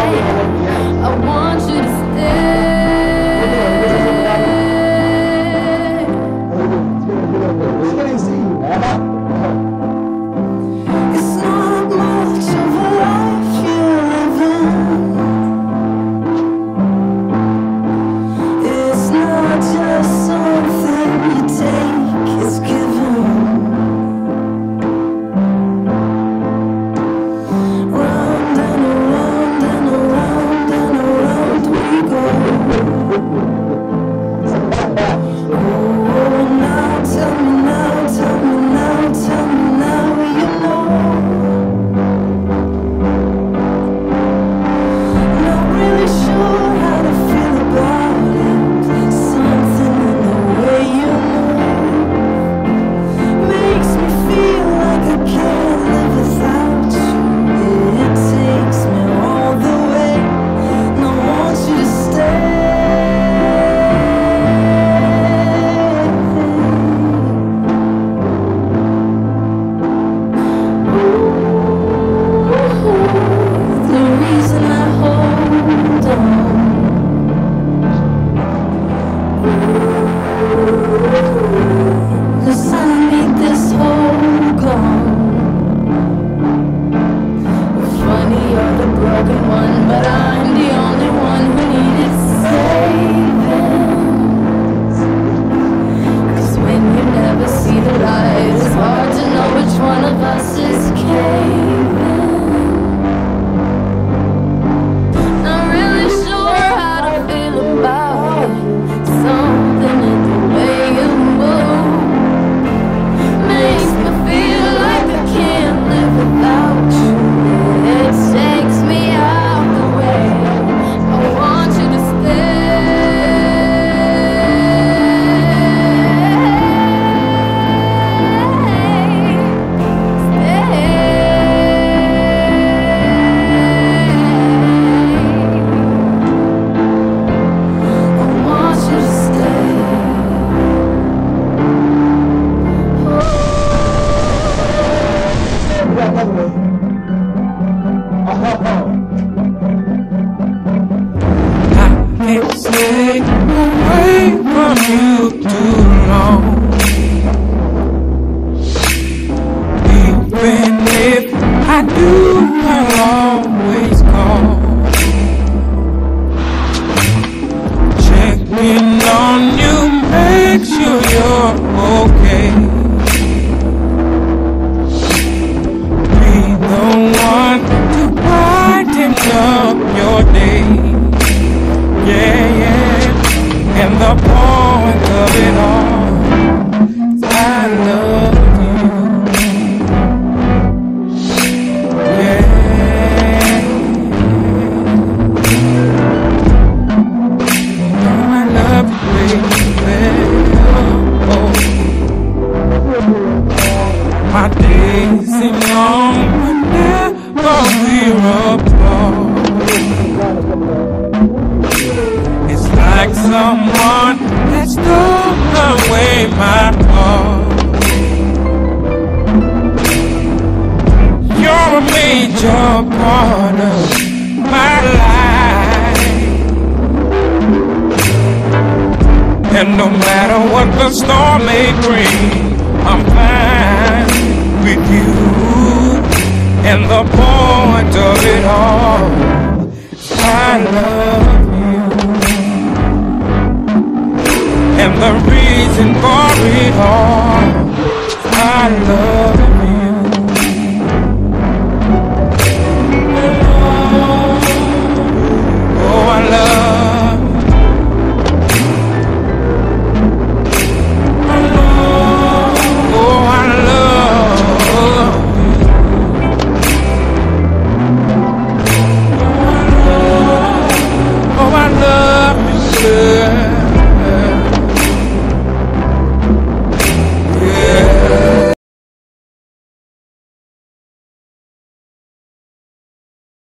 I want you to stay. It's not much of a life you're living. It's not just something you take, it's given. Round and around and around and around we go. Oh, now tell me now, tell me now, tell me now, you know. Not really sure how to feel about it. Something in the way you move makes me feel like I can't live without you. It takes me all the way, and I want you to stay. The reason I hold on, 'cause I need this whole gone. Funny, you're the broken one, but I'm the only one who needed saving. 'Cause when you never see the light, it's hard to know which one of us is caving. Not really sure how to feel about it. Something in the way you move makes me feel like I can't live without you. It takes me out the way. I want you to Can't stay away from you too long. Even if I do, I'll always call. Checking on you, make sure you're okay. Be the one to brighten up your day. Yeah, yeah, and the point of it all, I love you. Yeah, I love you, baby. Oh, my days seem long, but never we're apart. It's like someone has stolen away my heart. You're a major part of my life, and no matter what the storm may bring, I'm fine with you. And the point of it all, I love you. And the reason for it all,